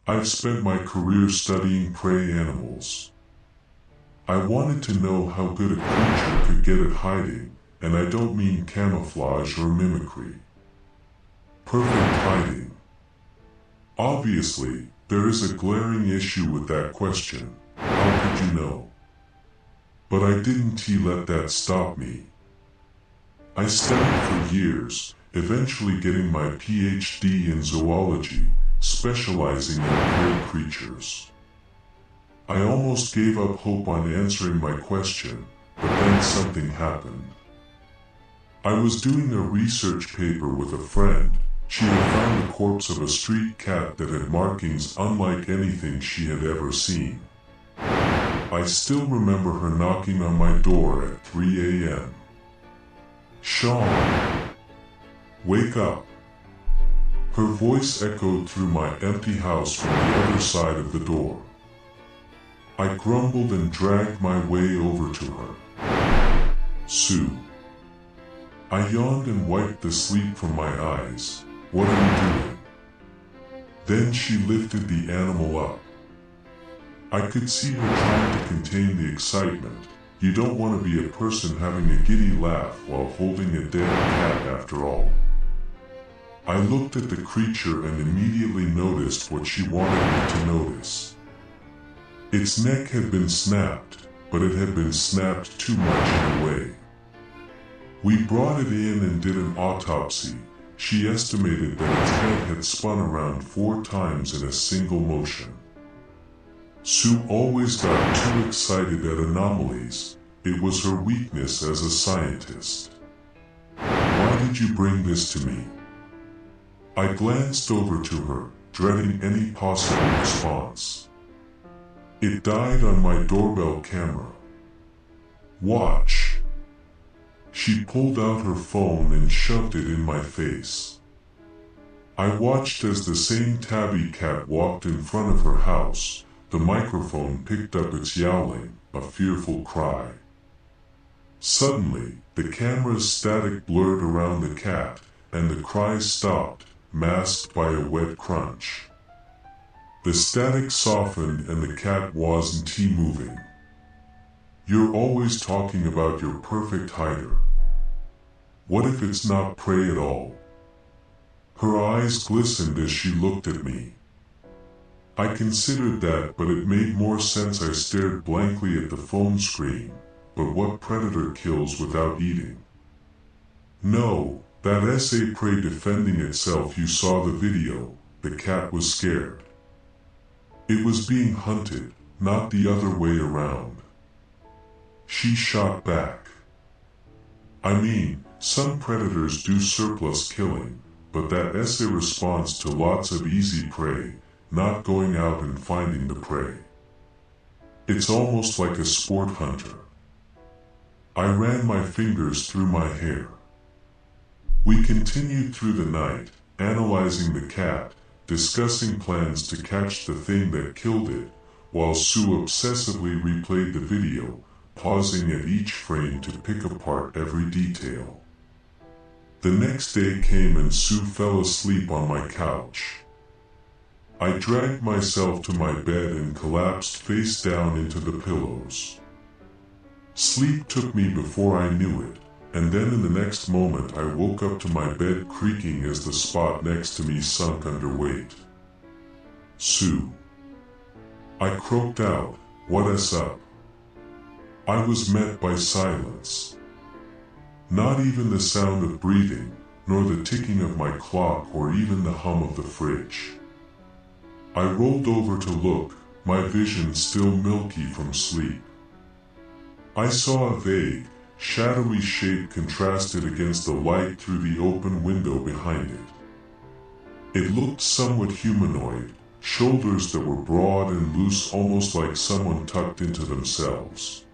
I've spent my career studying prey animals. I wanted to know how good a creature could get at hiding, and I don't mean camouflage or mimicry. Perfect hiding. Obviously, there is a glaring issue with that question. How could you know? But I didn't let that stop me. I studied for years, eventually getting my PhD in zoology, specializing in prey creatures. I almost gave up hope on answering my question, but then something happened. I was doing a research paper with a friend. She had found the corpse of a street cat that had markings unlike anything she had ever seen. I still remember her knocking on my door at 3 a.m. "Sean, wake up." Her voice echoed through my empty house from the other side of the door. I grumbled and dragged my way over to her. "Sue." I yawned and wiped the sleep from my eyes. "What are you doing?" Then she lifted the animal up. I could see her trying to contain the excitement. You don't want to be a person having a giddy laugh while holding a dead cat after all. I looked at the creature and immediately noticed what she wanted me to notice. Its neck had been snapped, but it had been snapped too much in a way. We brought it in and did an autopsy. She estimated that its head had spun around 4 times in a single motion. Sue always got too excited at anomalies. It was her weakness as a scientist. "Why did you bring this to me?" I glanced over to her, dreading any possible response. "It died on my doorbell camera. Watch." She pulled out her phone and shoved it in my face. I watched as the same tabby cat walked in front of her house. The microphone picked up its yowling, a fearful cry. Suddenly, the camera's static blurred around the cat, and the cry stopped, masked by a wet crunch. The static softened and the cat wasn't moving. "You're always talking about your perfect hider. What if it's not prey at all?" Her eyes glistened as she looked at me. I considered that, but it made more sense. I stared blankly at the phone screen. But what predator kills without eating? "No, that SA prey defending itself. You saw the video. The cat was scared. It was being hunted, not the other way around." She shot back. "I mean, some predators do surplus killing, but that SA responds to lots of easy prey, not going out and finding the prey. It's almost like a sport hunter." I ran my fingers through my hair. We continued through the night, analyzing the cat, discussing plans to catch the thing that killed it, while Sue obsessively replayed the video, pausing at each frame to pick apart every detail. The next day came and Sue fell asleep on my couch. I dragged myself to my bed and collapsed face down into the pillows. Sleep took me before I knew it, and then in the next moment I woke up to my bed creaking as the spot next to me sunk under weight. "Sue." I croaked out, "What's up?" I was met by silence. Not even the sound of breathing, nor the ticking of my clock or even the hum of the fridge. I rolled over to look, my vision still milky from sleep. I saw a vague, shadowy shape contrasted against the light through the open window behind it. It looked somewhat humanoid, shoulders that were broad and loose, almost like someone tucked into themselves.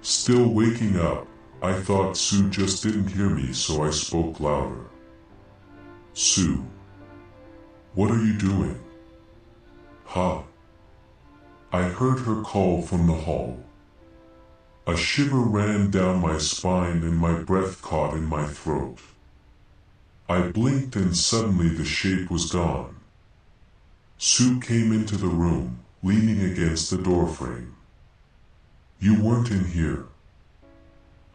Still waking up, I thought Sue just didn't hear me, so I spoke louder. "Sue, what are you doing?" "Huh?" I heard her call from the hall. A shiver ran down my spine and my breath caught in my throat. I blinked and suddenly the shape was gone. Sue came into the room, leaning against the doorframe. You weren't in here.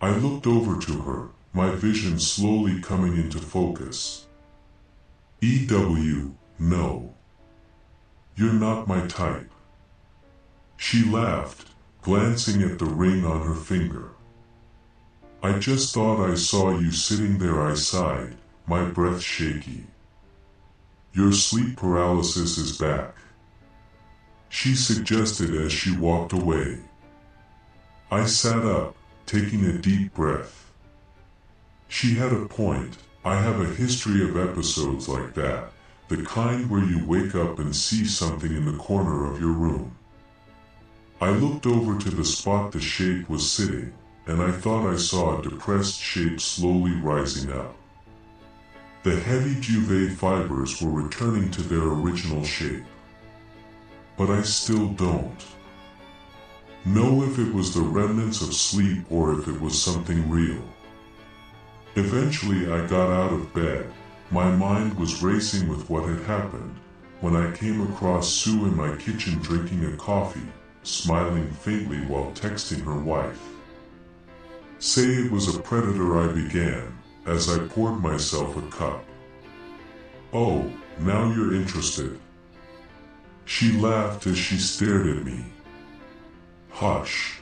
I looked over to her, my vision slowly coming into focus. No. You're not my type. She laughed, glancing at the ring on her finger. I just thought I saw you sitting there, I sighed, my breath shaky. Your sleep paralysis is back, she suggested as she walked away. I sat up, taking a deep breath. She had a point. I have a history of episodes like that, the kind where you wake up and see something in the corner of your room. I looked over to the spot the shape was sitting, and I thought I saw a depressed shape slowly rising up. The heavy duvet fibers were returning to their original shape. But I still don't know if it was the remnants of sleep or if it was something real. Eventually I got out of bed. My mind was racing with what had happened when I came across Sue in my kitchen drinking a coffee, smiling faintly while texting her wife. Say it was a predator, I began, as I poured myself a cup. Oh, now you're interested. She laughed as she stared at me. Hush.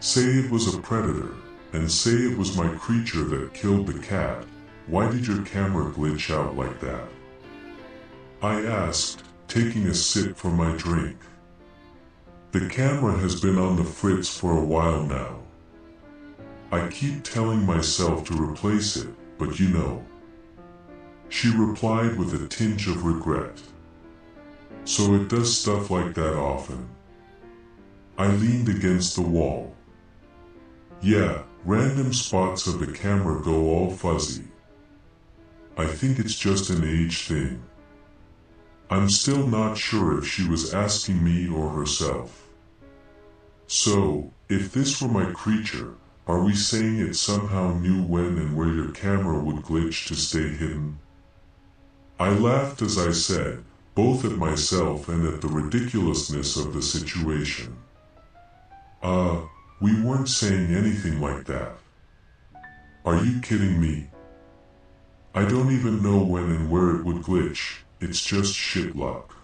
Say it was a predator, and say it was my creature that killed the cat. Why did your camera glitch out like that? I asked, taking a sip from my drink. The camera has been on the fritz for a while now. I keep telling myself to replace it, but you know. She replied with a tinge of regret. So it does stuff like that often. I leaned against the wall. Yeah, random spots of the camera go all fuzzy. I think it's just an age thing. I'm still not sure if she was asking me or herself. So, if this were my creature, are we saying it somehow knew when and where your camera would glitch to stay hidden? I laughed as I said, both at myself and at the ridiculousness of the situation. We weren't saying anything like that. Are you kidding me? I don't even know when and where it would glitch, it's just shit luck.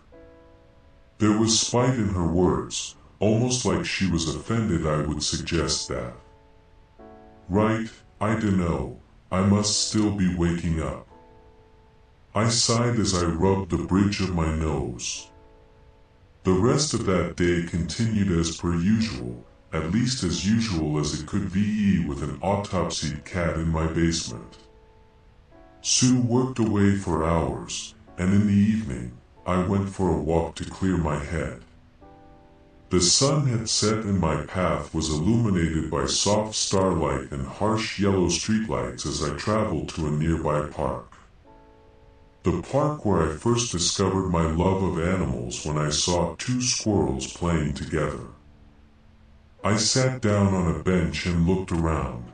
There was spite in her words, almost like she was offended I would suggest that. Right, I dunno, I must still be waking up. I sighed as I rubbed the bridge of my nose. The rest of that day continued as per usual, at least as usual as it could be with an autopsied cat in my basement. Sue worked away for hours, and in the evening, I went for a walk to clear my head. The sun had set and my path was illuminated by soft starlight and harsh yellow streetlights as I traveled to a nearby park. The park where I first discovered my love of animals when I saw two squirrels playing together. I sat down on a bench and looked around.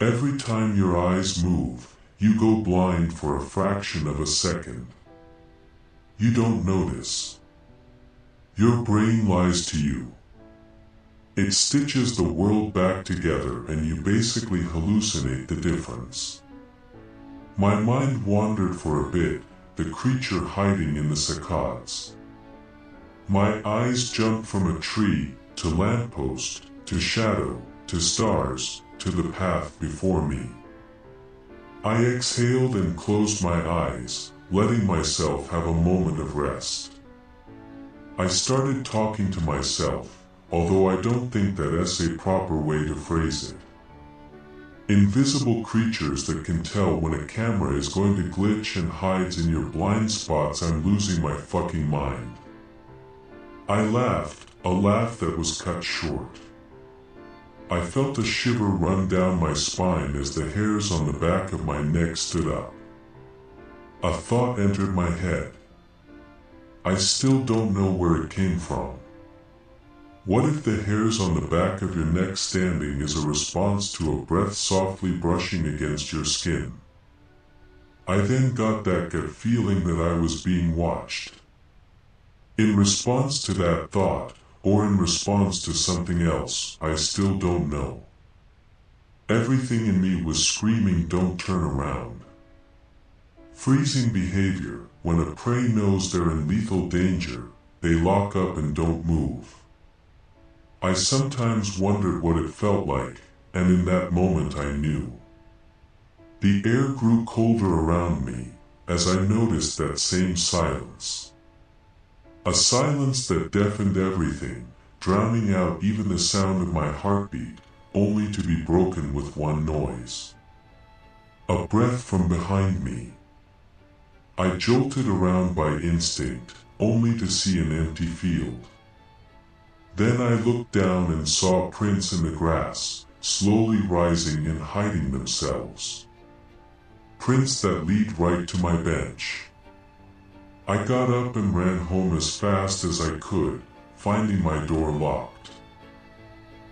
Every time your eyes move, you go blind for a fraction of a second. You don't notice. Your brain lies to you. It stitches the world back together and you basically hallucinate the difference. My mind wandered for a bit, the creature hiding in the saccades. My eyes jumped from a tree, to lamppost, to shadow, to stars, to the path before me. I exhaled and closed my eyes, letting myself have a moment of rest. I started talking to myself, although I don't think that's a proper way to phrase it. Invisible creatures that can tell when a camera is going to glitch and hides in your blind spots. I'm losing my fucking mind. I laughed, a laugh that was cut short. I felt a shiver run down my spine as the hairs on the back of my neck stood up. A thought entered my head. I still don't know where it came from. What if the hairs on the back of your neck standing is a response to a breath softly brushing against your skin? I then got that gut feeling that I was being watched. In response to that thought, or in response to something else, I still don't know. Everything in me was screaming, don't turn around. Freezing behavior. When a prey knows they're in lethal danger, they lock up and don't move. I sometimes wondered what it felt like, and in that moment I knew. The air grew colder around me, as I noticed that same silence. A silence that deafened everything, drowning out even the sound of my heartbeat, only to be broken with one noise. A breath from behind me. I jolted around by instinct, only to see an empty field. Then I looked down and saw prints in the grass, slowly rising and hiding themselves. Prints that lead right to my bench. I got up and ran home as fast as I could, finding my door locked.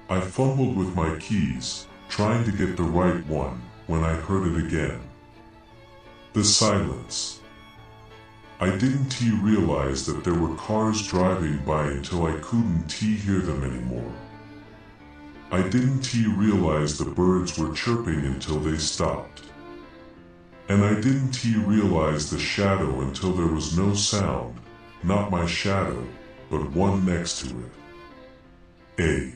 I fumbled with my keys, trying to get the right one, when I heard it again. The silence. I didn't realize that there were cars driving by until I couldn't hear them anymore. I didn't realize the birds were chirping until they stopped. And I didn't realize the shadow until there was no sound, not my shadow, but one next to it.